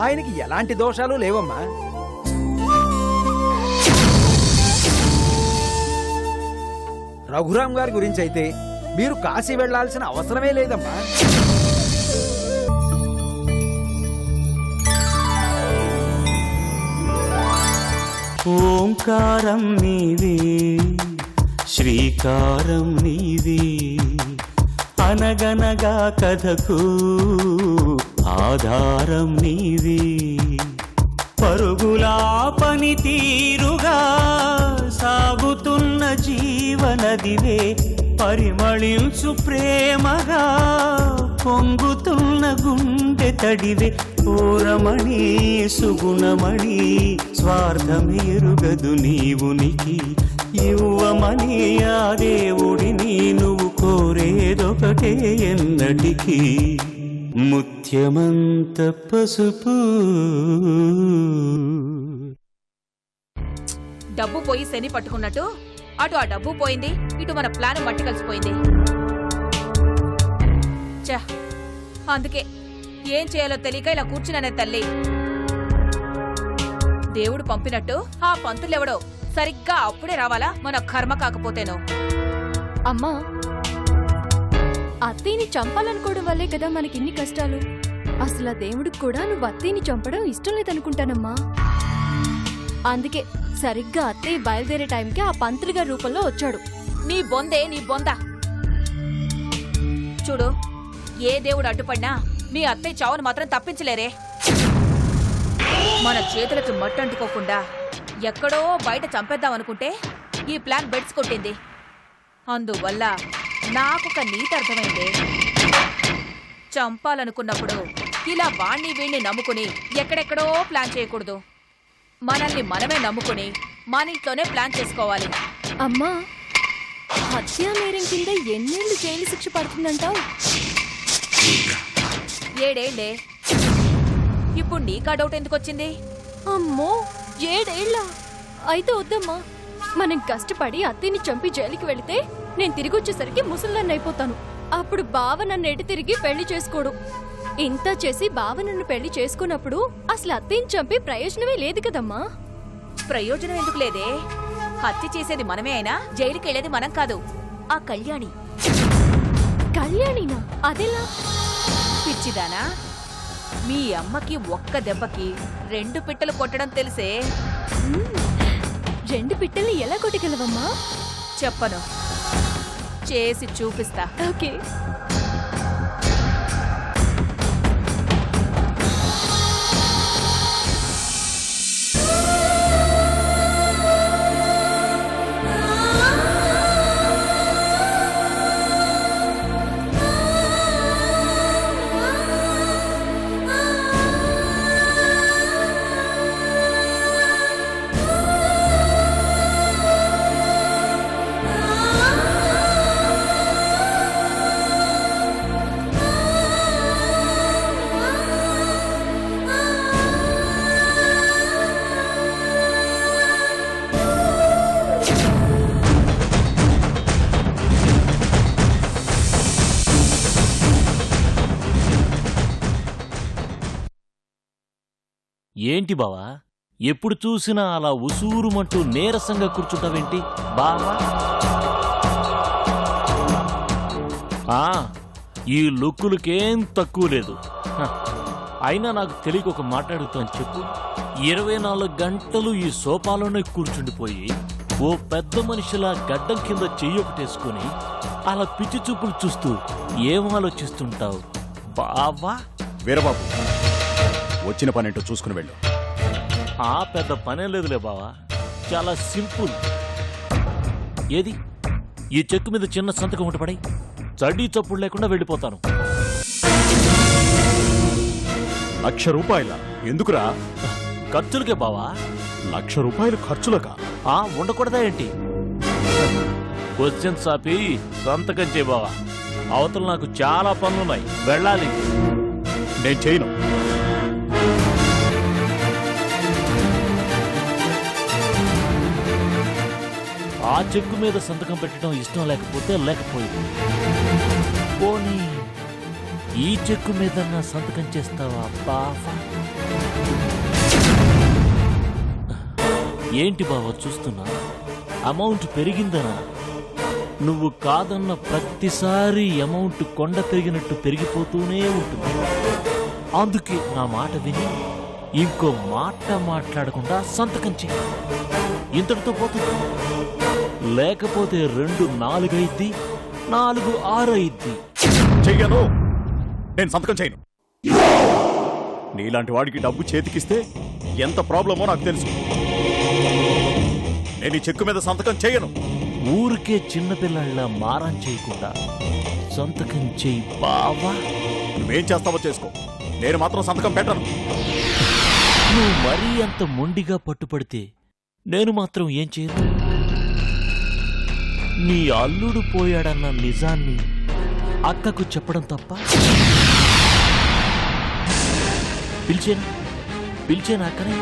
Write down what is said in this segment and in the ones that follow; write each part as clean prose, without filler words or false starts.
ఆయనకి ఎలాంటి దోషాలు లేవమ్మా. రఘురాం గారి గురించి అయితే మీరు కాశీ వెళ్లాల్సిన అవసరమే లేదమ్మా. ఓంకారం నీవే శ్రీకారం నీవే అనగనగా కథకు ఆధారం నీవే పరుగులా పని తీరుగా సాగుతున్న జీవనదివే పరిమళించు ప్రేమగా పొంగుతున్న గుండె తడివే పూరమణి సుగుణమణి స్వార్థమెరుగదు నీవునికి ఇవ్వమని ఆ దేవుడిని నువ్వు కోరేదొకటే ఎన్నటికీ ముత్యమంత పసుపు. డబ్బు పోయి శని పట్టుకున్నట్టు అటు ఆ డబ్బు పోయింది, ఇటు మన ప్లాన్ మట్టి కలిసిపోయింది. చ అందుకే ఏం చేయాలో తెలియక ఇలా కూర్చున్నానే తల్లి. దేవుడు పంపినట్టు ఆ పంతులెవడో సరిగ్గా అప్పుడే రావాలా, మన కర్మ కాకపోతేనో. అమ్మా, అత్తయ్యని చంపాలనుకోవడం వల్లే కదా మనకిన్ని కష్టాలు. అసలు ఆ దేవుడికి కూడా నువ్వు అత్తయ్యని చంపడం ఇష్టం లేదనుకుంటానమ్మా. అందుకే సరిగ్గా అత్తయ్య బయలుదేరే టైంకి ఆ పంతులు గారి రూపంలో వచ్చాడు. నీ బొందే నీ బొంద. చూడు, ఏ దేవుడు అడ్డుపడినా మీ అత్తయ్య చావును మాత్రం తప్పించలేరే. మన చేతులకి మట్టంటుకోకుండా ఎక్కడో బయట చంపేద్దామనుకుంటే ఈ ప్లాన్ బెడ్స్ కొట్టింది. అందువల్ల నాకొక నీతి అర్థమైంది. చంపాలనుకున్నప్పుడు ఇలా వాణ్ణి వీణ్ణి నమ్ముకుని ఎక్కడెక్కడో ప్లాన్ చేయకూడదు. మనల్ని మనమే నమ్ముకుని మన ఇంట్లోనే ప్లాన్ చేసుకోవాలి. అమ్మా, హత్యా నేరం కింద ఎన్నేళ్లు జైలు శిక్ష పడుతుందంటావు? 7 ఏళ్లే. ఇప్పుడు నీకా డౌట్ ఎందుకు వచ్చింది? అమ్మో, 7 ఏళ్ళ? అయితే వద్దమ్మా. మనం కష్టపడి అత్తయ్యని చంపి జైలుకి వెళితే నేను తిరిగి వచ్చేసరికి ముసల్దాన్ని అయిపోతాను. అప్పుడు బావ నన్ను ఎటు తిరిగి పెళ్లి చేసుకోడు. ఇంత చేసి బావ నన్ను పెళ్లి చేసుకున్నప్పుడు అసలు అత్తయ్యని చంపి ప్రయోజనమే లేదు కదమ్మా. ప్రయోజనం ఎందుకు లేదే? హత్య చేసేది మనమే అయినా జైలుకి వెళ్ళేది మనం కాదు, ఆ కళ్యాణి. కళ్యాణినా? అదెలా? పిచ్చిదానా, మీ అమ్మకి ఒక్క దెబ్బకి 2 పిట్టలు కొట్టడం తెలిసే. 2 పిట్టల్ని ఎలా కొట్టగలవమ్మా? చెప్పను, చేసి చూపిస్తా. ఓకే. ఏంటి బావా, ఎప్పుడు చూసినా అలా ఉసూరుమంటూ నీరసంగా కూర్చుంటావేంటి బావా? ఈ లుక్కులకేం తక్కువ లేదు. అయినా నాకు తెలియక ఒక మాట్లాడుతాను చెప్పు. 24 గంటలు ఈ సోఫాలోనే కూర్చుండిపోయి ఓ పెద్ద మనిషిలా గడ్డం కింద చెయ్యి ఒకటేసుకుని అలా పిచ్చి చూపులు చూస్తూ ఏం ఆలోచిస్తుంటావు బావా? వీరబాబు, వచ్చిన పనేంటో చూసుకుని వెళ్ళు. ఆ పెద్ద పనే లేదులే బావా, చాలా సింపుల్. ఏది ఈ చెక్కు మీద చిన్న సంతకం ఒకటి పడి చడీ చప్పుడు లేకుండా వెళ్ళిపోతాను. 1,00,000 రూపాయల? ఎందుకురా? ఖర్చులకే బావా. 1,00,000 రూపాయలు ఖర్చులకా? ఉండకూడదా ఏంటి? క్వశ్చన్స్ ఆపి సంతకం చేయ బావా. అవతల నాకు చాలా పనులున్నాయి, వెళ్ళాలి. నేను చేయను. ఆ చెక్కు మీద సంతకం పెట్టడం ఇష్టం లేకపోతే లేకపోయింది. పోనీ ఈ చెక్కు మీద నా సంతకం చేస్తావా బావా? ఏంటి బావ చూస్తున్నా? అమౌంట్ పెరిగిందనా? నువ్వు కాదన్న ప్రతిసారి అమౌంట్ కొండ పెరిగినట్టు పెరిగిపోతూనే ఉంటుంది. అందుకే నా మాట విని ఇంకో మాట మాట్లాడకుండా సంతకం చెయ్యి. ఇంతటితో పోతుంది. లేకపోతే 2 4 అయిద్ది, 4 6 అయిద్ది. చెయ్యను. నేను సంతకం చేయను. నీలాంటి వాడికి డబ్బు చేతికిస్తే ఎంత ప్రాబ్లమో నాకు తెలుసు. నేను ఈ చెక్కు మీద సంతకం చేయను. ఊరికే చిన్నపిల్లళ్ళ మారం చేయకుండా సంతకం చెయ్యి బావా. నువ్వేం చేస్తావో చేసుకో, నేను మాత్రం సంతకం పెట్టను. నువ్వు మరీ అంత మొండిగా పట్టుపడితే నేను మాత్రం ఏం చేయను. నీ అల్లుడు పోయాడన్న నిజాన్ని అక్కకు చెప్పడం తప్ప. పిలిచేనా అక్కనే?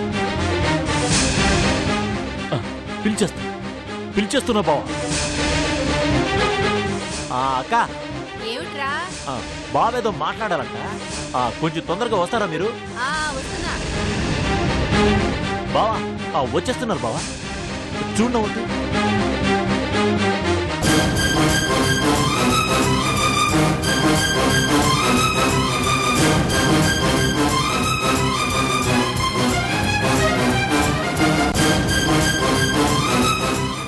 పిలిచేస్తున్నా బావా. అక్క, ఏమిట్రా? బావేదో మాట్లాడాలంట. కొంచెం తొందరగా వస్తారా మీరు? వస్తున్నా. బావా వచ్చేస్తున్నారు బావా. చూడవద్దు.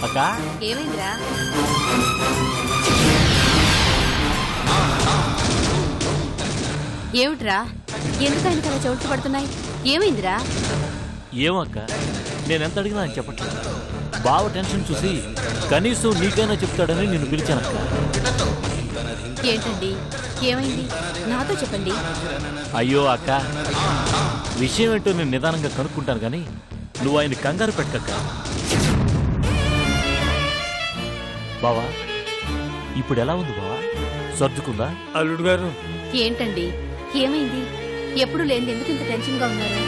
అక్క, ఏమైందిరా? ఏమిట్రా? ఎందుకు ఆయనకు అలా చోట్లు పడుతున్నాయి? ఏమైందిరా? ఏమక్క, నేనెంత అడిగినా ఆయన చెప్పట్లేదు. బావ టెన్షన్ చూసి కనీసం నీకైనా చెప్తాడని నేను పిలిచానక్క. ఏంటండి, ఏమైంది? నాతో చెప్పండి. అయ్యో అక్క, విషయం ఏంటో నేను నిదానంగా కనుక్కుంటాను కానీ నువ్వు ఆయన కంగారు పెట్టక్క. బావా, ఇప్పుడు ఎలా ఉంది బావా? సర్దుకుందా? అల్లుడు గారు, ఏంటండి, ఏమైంది? ఎప్పుడు లేని ఎందుకు ఇంత టెన్షన్ గా ఉన్నారు?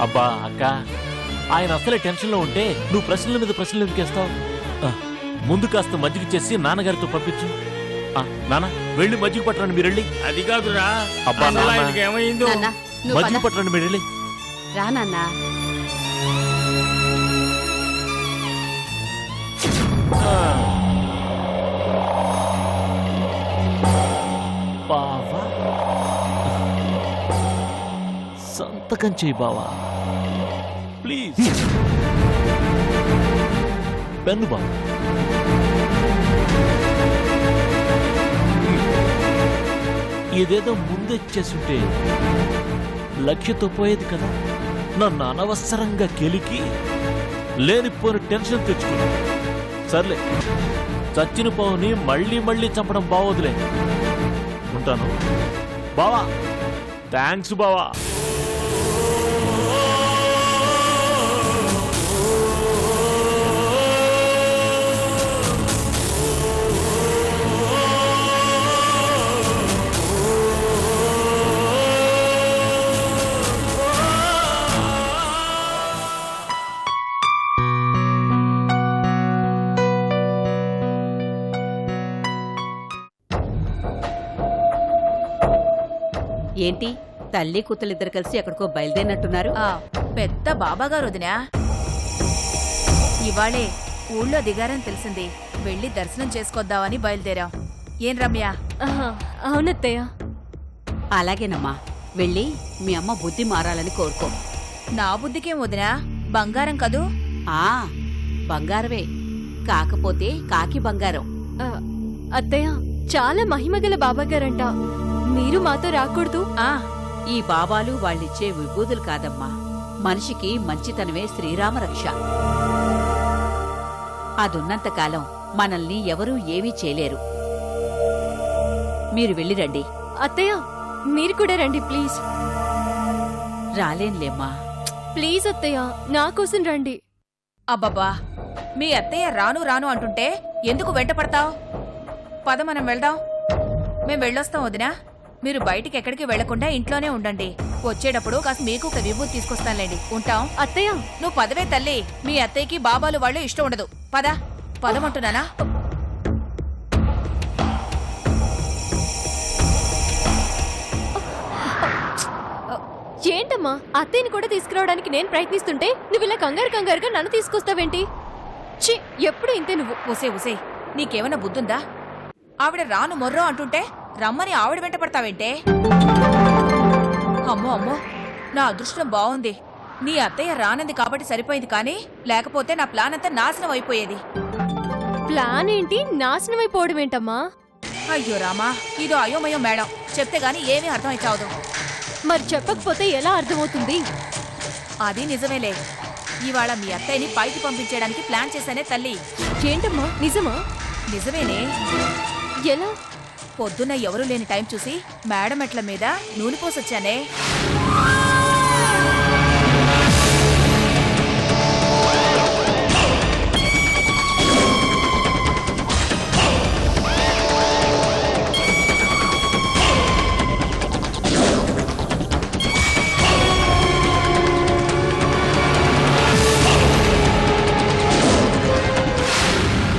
అబ్బా అక్క, ఆయన అసలే టెన్షన్లో ఉంటే నువ్వు ప్రశ్నల మీద ప్రశ్నలు ఎందుకు వేస్తావు? ముందు కాస్త మజ్జిగ చేసి నాన్నగారితో పంపించు. నాన్న, వెళ్ళి మజ్జిగ పట్టరండి మీరు వెళ్ళి. అది కాదురా. అబ్బా అసలు ఆయనకి ఏమైందో? నాన్నా, నువ్వు మజ్జిగ పద. పట్టరండి మీరు వెళ్ళి. రా నాన్నా. బావా, సంతకం చేయి బావా ప్లీజ్. పెన్ను బావా. ఇదేదో ముందెచ్చేసుంటే లక్ష్యతో పోయేది కదా. నన్ను అనవసరంగా కెలికి లేనిపోని టెన్షన్ తెచ్చుకున్నా. సర్లే, చచ్చిన పావుని మళ్ళీ మళ్ళీ చంపడం బావోదులే. ఉంటాను బావా. థ్యాంక్స్ బావా. ఏంటి, తల్లి కూతులిద్దరు కలిసి ఎక్కడికో బయలుదేరినట్టున్నారు? పెద్ద బాబాగారు వదినా. ఇవాళే ఊళ్ళో దిగారని తెలిసింది. వెళ్ళి దర్శనం చేసుకొద్దామని బయలుదేరాం. ఏం రమ్య? అవునత్తయ్య. అలాగేనమ్మా, వెళ్ళి మీ అమ్మ బుద్ధి మారాలని కోరుకో. నా బుద్ధికేం వదినా, బంగారం కదూ. ఆ బంగారమే, కాకపోతే కాకి బంగారం. అత్తయ్య, చాలా మహిమగల బాబాగారంట. మీరు మాతో రాకూడదు? ఈ బాబాలు వాళ్ళిచ్చే విభూదులు కాదమ్మా, మనిషికి మంచితనమే శ్రీరామరక్ష. అదున్నంతకాలం మనల్ని ఎవరూ ఏమీ చేయలేరు. మీరు వెళ్ళిరండి. అత్తయ్య, మీరు కూడా రండి ప్లీజ్. రాలేనులేమ్మా. ప్లీజ్ అత్తయ్య, నా కోసం రండి. అబ్బబ్బా, మీ అత్తయ్య రాను రాను అంటుంటే ఎందుకు వెంట పడతావు? పద, మనం వెళ్దాం. మేం వెళ్ళొస్తాం వదినా. మీరు బయటికి ఎక్కడికి వెళ్లకుండా ఇంట్లోనే ఉండండి. వచ్చేటప్పుడు కాస్త మీకు ఒక విభూతి తీసుకొస్తానులేండి. ఉంటాం. అత్తయ్య, నువ్వు పదవే తల్లి. మీ అత్తయ్యకి బాబాలు వాళ్ళు ఇష్టం ఉండదు. పద, పదమంటున్నానా? ఏంటమ్మా అత్తయ్యని కూడా తీసుకురావడానికి నేను ప్రయత్నిస్తుంటే నువ్వు ఇలా కంగారుగా నన్ను తీసుకొస్తావేంటి? ఛీ, ఎప్పుడు ఇంతే నువ్వు. ఉసే ఉసే నీకేమైనా బుద్ధుందా? ఆవిడ రాను మొర్రో అంటుంటే రమ్మని ఆవిడ వెంట పడతావేంటే? అమ్మో అమ్మో, నా అదృష్టం బాగుంది. నీ అత్తయ్య రానంది కాబట్టి సరిపోయింది, కానీ లేకపోతే నా ప్లాన్ అంతా నాశనం అయిపోయేది. ప్లాన్ ఏంటి? నాశనం అయిపోవడం ఏంటమ్మా? అయ్యో రామా, ఇదో అయోమయం మేడం. చెప్తే గాని ఏమీ అర్థమై చావదు. మరి చెప్పకపోతే ఎలా అర్థమవుతుంది? అది నిజమేలే. ఇవాళ మీ అత్తయ్యని పైకి పంపించేయడానికి ప్లాన్ చేశానే తల్లి. ఏంటమ్మా, నిజమా? నిజమేనే. ఎలా? పొద్దున్న ఎవరూ లేని టైం చూసి మేడం మెట్ల మీద నూనె పోసొచ్చానే.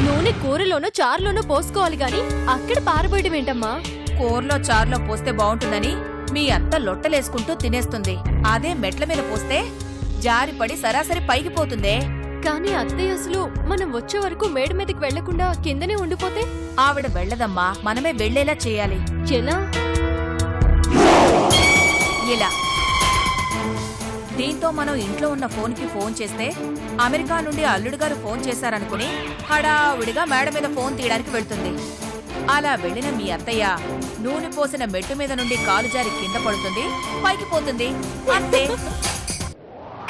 నూనె కూరలోనో చారులోనో పోసుకోవాలి గాని అక్కడ పారబోయడం ఏంటమ్మా? కూరలో చారులో పోస్తే బాగుంటుందని మీ అత్త లొట్టలేసుకుంటూ తినేస్తుంది. అదే మెట్ల మీద పోస్తే జారిపడి సరాసరి పైకి పోతుందే. కానీ అత్తయ్య అసలు మనం వచ్చే వరకు మేడ మీదకి వెళ్లకుండా కిందనే ఉండిపోతే? ఆవిడ వెళ్ళదమ్మా, మనమే వెళ్లేలా చేయాలి. ఎలా? ఇలా. దీంతో మనం ఇంట్లో ఉన్న ఫోన్కి ఫోన్ చేస్తే అమెరికా నుండి అల్లుడు గారు ఫోన్ చేశారనుకుని హడావుడిగా మేడ మీద ఫోన్ తీయడానికి వెళ్తుంది. అలా వెళ్ళిన మీ అత్తయ్య నూనె పోసిన మెట్టు మీద నుండి కాలు జారి కింద పడుతుంది, పైకి పోతుంది. అంతే.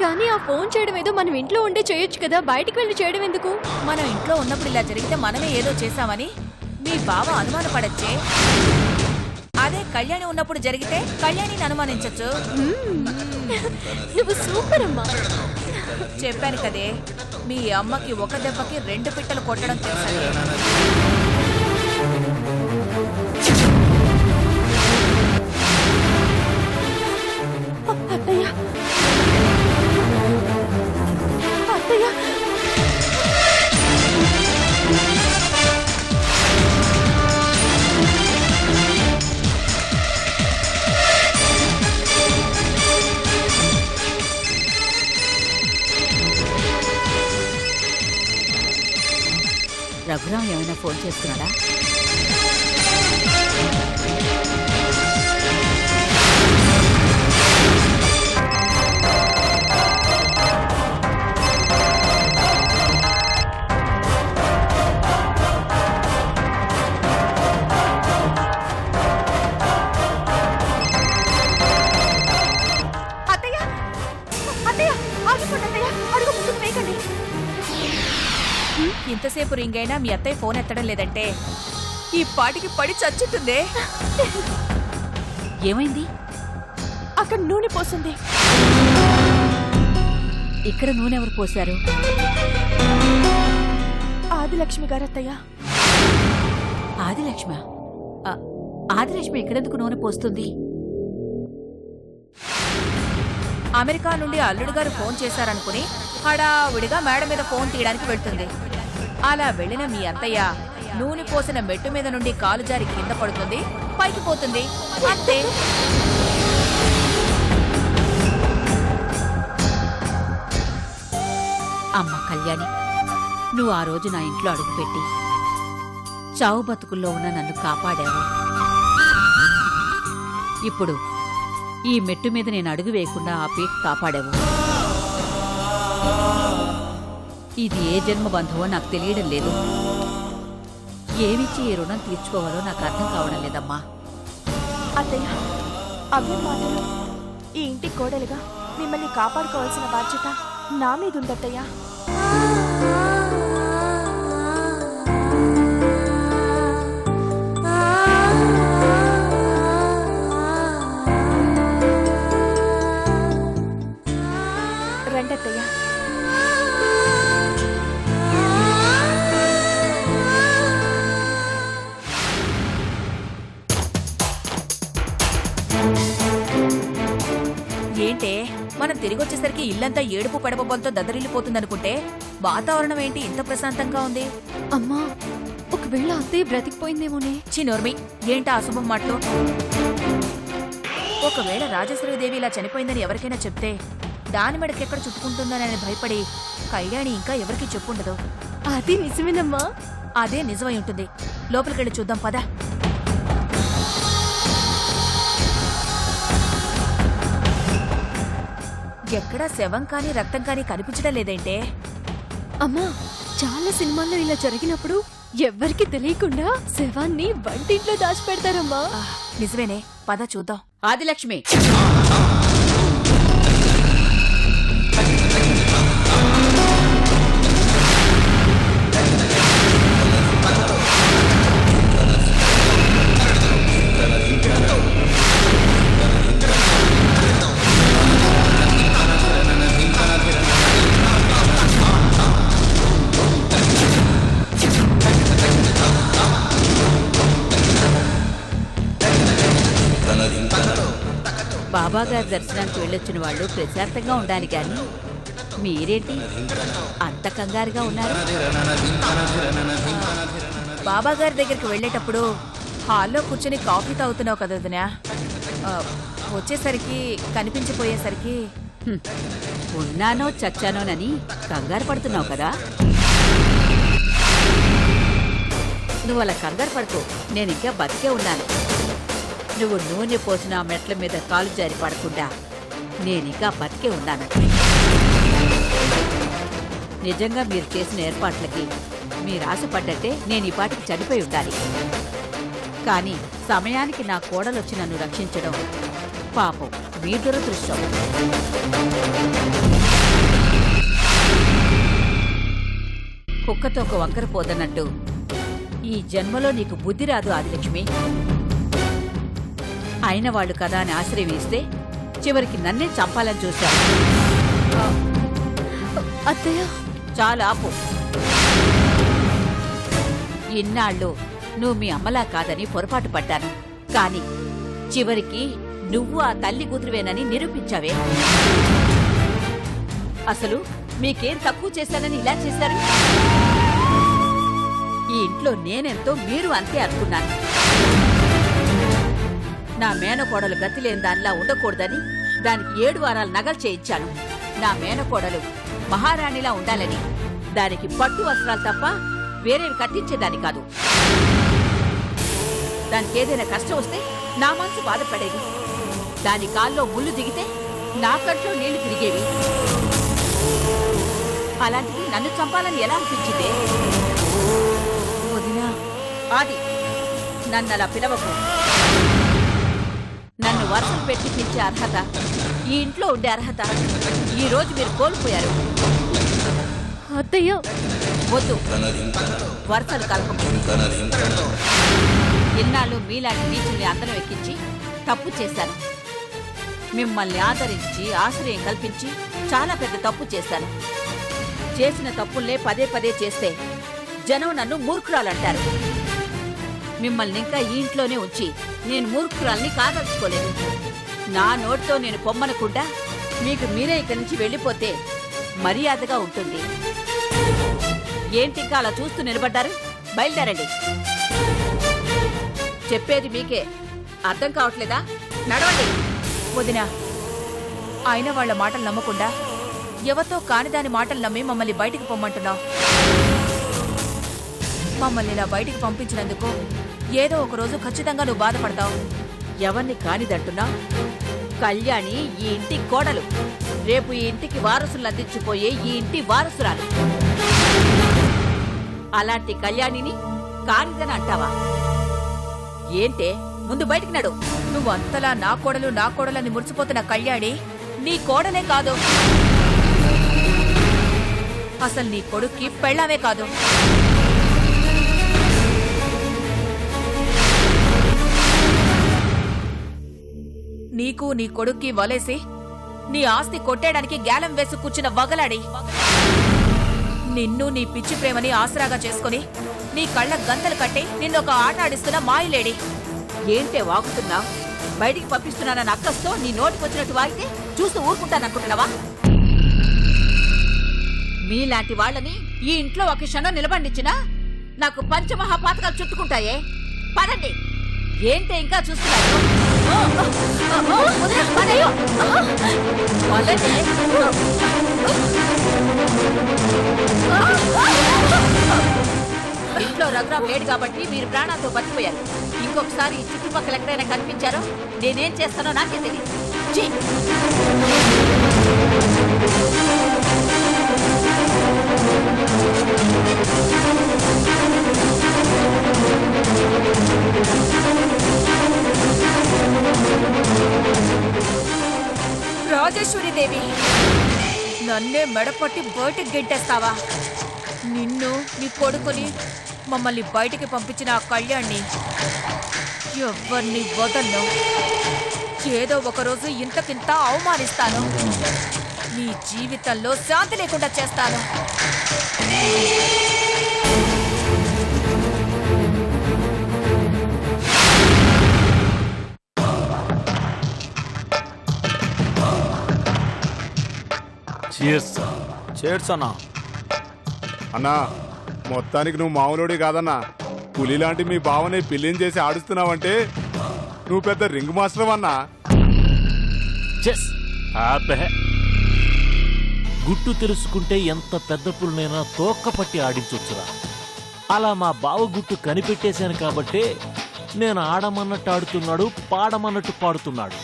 కానీ ఆ ఫోన్ చేయడం ఏదో మనం ఇంట్లో ఉండే చేయొచ్చు కదా, బయటికి వెళ్ళి చేయడం ఎందుకు? మనం ఇంట్లో ఉన్నప్పుడు ఇలా జరిగితే మనమే ఏదో చేశామని మీ బావ అనుమానపడచ్చే. అదే కళ్యాణి ఉన్నప్పుడు జరిగితే కళ్యాణిని అనుమానించచ్చు. నువ్వు సూపర్ అమ్మా. చెప్పాను కదే, మీ అమ్మకి ఒక దెబ్బకి 2 పిట్టలు కొట్టడం తెలుసని. అత్తయ్య, అత్తయ్య, రఘురాం ఏమైనా ఫోన్ చేస్తున్నాడా? అత్తయ్య, అత్తయ్య, ఆగిపోండి అత్తయ్య, అడుగు ముందుకు వేయకండి. ఇంతసేపు రింగ్ అయినా మీ అత్తయ్య ఫోన్ ఎత్తడం లేదంటే ఈ పాటికి పడి చచ్చుతుందే. ఏమైంది? అక్కడ నూనె పోసింది. ఇక్కడ నూనె ఎవరు పోశారు? ఆదిలక్ష్మి గారు అత్తయ్య. ఆదిలక్ష్మి? ఆదిలక్ష్మి ఇక్కడెందుకు నూనె పోస్తుంది? అమెరికా నుండి అల్లుడు గారు ఫోన్ చేశారనుకుని హడావుడిగా మేడ మీద ఫోన్ తీయడానికి వెళ్తుంది. అలా వెళ్ళిన మీ అత్తయ్య నూనె పోసిన మెట్టు మీద నుండి కాలు జారి కింద పడుతుంది, పైకి పోతుంది. అంతే. అమ్మ కళ్యాణి, నువ్వు ఆ రోజు నా ఇంట్లో అడుగుపెట్టి చావు బతుకుల్లో ఉన్న నన్ను కాపాడావు. ఇప్పుడు ఈ మెట్టు మీద నేను అడుగు వేయకుండా ఆ పీక్ కాపాడావు. ఇది ఏ జన్మ బంధువో నాకు తెలియడం లేదు. ఏమిచ్చి ఈ రుణం తీర్చుకోవాలో నాకు అర్థం కావడం లేదమ్మా. అత్తయ్య, అవే మాటలు. ఈ ఇంటి కోడలుగా మిమ్మల్ని కాపాడుకోవాల్సిన బాధ్యత నా మీద ఉందత్తయ్య. రండత్తయ్య. ఏంటే, మనం తిరిగొచ్చేసరికి ఇల్లంతా ఏడుపు పెడపబలతో దద్దరిల్లిపోతుందనుకుంటే వాతావరణం ఏంటి ఇంత ప్రశాంతంగా ఉంది? అమ్మా, ఒకవేళ అత్తయ్య బ్రతికిపోయిందేమోనే. చిన్నోర్మి, ఏంటా అశుభం మాటలు? ఒకవేళ రాజేశ్వరీదేవి ఇలా చనిపోయిందని ఎవరికైనా చెప్తే దాని మెడకెక్కడ చుట్టుకుంటుందనని భయపడి కళ్యాణి ఇంకా ఎవరికీ చెప్పుండదు. అది నిజమేనమ్మా. అదే నిజమై ఉంటుంది. లోపలికెళ్ళి చూద్దాం పద. ఎక్కడా శవం కానీ రక్తం కానీ కనిపించడం లేదేంటే? అమ్మా, చాలా సినిమాల్లో ఇలా జరిగినప్పుడు ఎవ్వరికి తెలియకుండా శవాన్ని వంటింట్లో దాచిపెడతారమ్మా. నిజమేనే, పద చూద్దాం. ఆదిలక్ష్మి, బాబాగారి దర్శనానికి వెళ్ళొచ్చిన వాళ్ళు ప్రశాంతంగా ఉండాలి కానీ మీరేంటి అంత కంగారుగా ఉన్నారు? బాబాగారి దగ్గరికి వెళ్ళేటప్పుడు హాల్లో కూర్చొని కాఫీ తాగుతున్నావు కదా వదినా. వచ్చేసరికి కనిపించిపోయేసరికి ఉన్నానో చచ్చానోనని కంగారు పడుతున్నావు కదా. నువ్వు అలా కంగారు పడుతూ నేను ఇంకా బతికే ఉన్నాను. నువ్వు నూనె పోసిన మెట్ల మీద కాలు జారి పడకుండా నేనింకా బతికే ఉన్నాను. నిజంగా మీరు చేసిన ఏర్పాట్లకి మీరు ఆశపడ్డట్టే నేను ఈ పాటికి చనిపోయి ఉండాలి. కానీ సమయానికి నా కోడలొచ్చి నన్ను రక్షించడం పాపం మీ దురదృష్టం. కుక్కతో ఒక వంకర పోదన్నట్టు ఈ జన్మలో నీకు బుద్ధి రాదు ఆదిలక్ష్మి. అయిన వాళ్ళు కదా అని ఆశ్రయం ఇస్తే చివరికి నన్నే చంపాలని చూశారు. అత్తయ్య, చాలా ఆపు. ఇన్నాళ్ళు నువ్వు మీ అమ్మలా కాదని పొరపాటు పడ్డాను. కాని చివరికి నువ్వు ఆ తల్లి కూతురువేనని నిరూపించావే. అసలు మీకేం తక్కువ చేశానని ఇలా చేశారు? ఈ ఇంట్లో నేనెంతో మీరు అంతే అనుకున్నాను. నా మేనకోడలు గతి లేని దానిలా ఉండకూడదని దానికి 7 వారాల నగలు చేయించాను. నా మేనకోడలు మహారాణిలా ఉండాలని దానికి పట్టు వస్త్రాలు తప్ప వేరేవి కట్టించేదాని కాదు. దానికి ఏదైనా కష్టం వస్తే నా మనసు బాధపడేది. దాని కాల్లో ముళ్ళు దిగితే నా కంట్లో నీళ్లు తిరిగేవి. అలాంటిది నన్ను చంపాలని ఎలా అనిపించిందే? వదినా, ఆది, నన్నలా పిలవకు. నన్ను వరుసలు పెట్టి పిలిచే అర్హత, ఈ ఇంట్లో ఉండే అర్హత ఈ రోజు మీరు కోల్పోయారు. అత్తయ్య, వద్దు, వరుసలు కలపకు. ఇన్నాళ్ళు మీలాంటి నీచుల్ని అందరం ఎక్కించి తప్పు చేశాను. మిమ్మల్ని ఆదరించి ఆశ్రయం కల్పించి చాలా పెద్ద తప్పు చేశాను. చేసిన తప్పుల్నే పదే పదే చేస్తే జనం నన్ను మూర్ఖురాలంటారు. మిమ్మల్ని ఇంకా ఈ ఇంట్లోనే ఉంచి నేను మూర్ఖురాల్ని కాదలుచుకోలేదు. నా నోటితో నేను పొమ్మనకుండా మీకు మీరే ఇక్కడి నుంచి వెళ్ళిపోతే మర్యాదగా ఉంటుంది. ఏంటి ఇంకా అలా చూస్తూ నిలబడ్డారు? బయలుదేరండి. చెప్పేది మీకే అర్థం కావట్లేదా? నడవండి. వదినా, అయిన వాళ్ళ మాటలు నమ్మకుండా ఎవతో కాని దాని మాటలు నమ్మి మమ్మల్ని బయటికి పొమ్మంటున్నావు. మమ్మల్ని ఇలా బయటికి పంపించినందుకు ఏదో ఒక రోజు ఖచ్చితంగా నువ్వు బాధపడతావు. ఎవరిని కానిదంటున్నా? కళ్యాణి ఈ ఇంటి కోడలు. రేపు ఈ ఇంటికి వారసులు అందించిపోయే ఈ ఇంటి వారసురాలు. అలాంటి కళ్యాణిని కానిదని అంటావా? ఏంటే, ముందు బయటికి నడు. నువ్వు అంతలా నా కోడలని మురిసిపోతున్న కళ్యాణి నీ కోడలే కాదు. అసలు నీ కొడుక్కి పెళ్ళామే కాదు. నీకు నీ కొడుక్కి వలేసి నీ ఆస్తి కొట్టేయడానికి గ్యాలం వేసి కూర్చున్న వగలాడి, నిన్ను నీ పిచ్చి ప్రేమని ఆసరాగా చేసుకుని నీ కళ్ళ గంతలు కట్టి నిన్నొక ఆట ఆడిస్తున్న మాయలేడి. ఏంటే వాగుతున్నావు? బయటికి పంపిస్తున్నానని అక్కస్తో నీ నోటికొచ్చినట్టు వాగితే చూస్తూ ఊరుకుంటాననుకుంటున్నావా? మీలాంటి వాళ్ళని ఈ ఇంట్లో ఒక క్షణం నిలబండించినా నాకు పంచమహాపాతకాలు చుట్టుకుంటాయే. పదండి. ఏంటి ఇంకా చూస్తున్నారు? వదలండి. ఇంట్లో రఘురామ్ లేడు కాబట్టి మీరు ప్రాణాలతో బతికిపోయారు. ఇంకొకసారి ఈ చుట్టుపక్కల ఎక్కడైనా కనిపించారో నేనేం చేస్తానో నాకే తెలియదు. ఛీ! రాజేశ్వరీదేవి, నన్నే మెడపట్టి బయటికి గెంటేస్తావా? నిన్ను, నీ కొడుకుని, మమ్మల్ని బయటికి పంపించిన ఆ కళ్యాణ్ణి ఎవరిని వదలను. ఏదో ఒకరోజు ఇంతకింత అవమానిస్తాను. నీ జీవితంలో శాంతి లేకుండా చేస్తాను. చేర్సన్నా. అన్నా మొత్తానికి నువ్వు మామూలుడి కాదన్నా. పులి లాంటి మీ బావని పిల్లిని చేసి ఆడుస్తున్నావంటే నువ్వు పెద్ద రింగ్ మాస్టర్ అన్నా. చెస్ ఆపే. గుట్టు తెలుసుకుంటే ఎంత పెద్ద పులినైనా తోక్క పట్టి ఆడించొచ్చురా. అలా మా బావ గుట్టు కనిపెట్టేశాను కాబట్టే నేను ఆడమన్నట్టు ఆడుతున్నాడు, పాడమన్నట్టు పాడుతున్నాడు.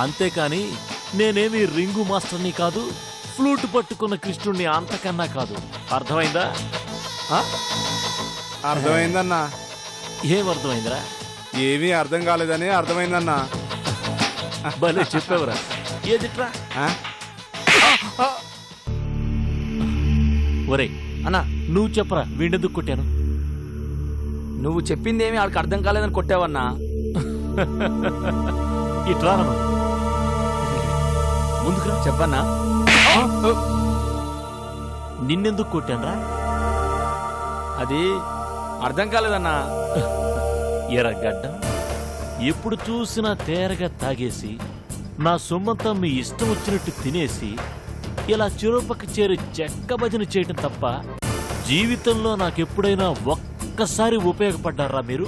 అంతేకాని నేనేమి రింగు మాస్టర్ని కాదు, ఫ్లూట్ పట్టుకున్న కృష్ణుణ్ణి అంతకన్నా కాదు. అర్థమైందా? అర్థమైందన్నా. ఏమర్థమైందిరా? ఏమీ అర్థం కాలేదని అర్థమైందన్నా. భలే చెప్పావురా. ఏదిట్రా? ఒరే అన్నా, నువ్వు చెప్పరా, వీడెందుకు కొట్టాను? నువ్వు చెప్పిందేమీ ఆడికి అర్థం కాలేదని కొట్టావన్నా. ఇట్లా నన్ను ముందుకురా. చెప్పన్నా. నిన్నెందుకు కొట్టానురా? అది అర్థం కాలేదన్నా. ఎర్రగడ్డ, ఎప్పుడు చూసినా తేరగా తాగేసి నా సొమ్మంతా మీ ఇష్టం వచ్చినట్టు తినేసి ఇలా చెరుపక్క చేరి చెక్క భజన చేయటం తప్ప జీవితంలో నాకెప్పుడైనా ఒక్కసారి ఉపయోగపడ్డారా మీరు?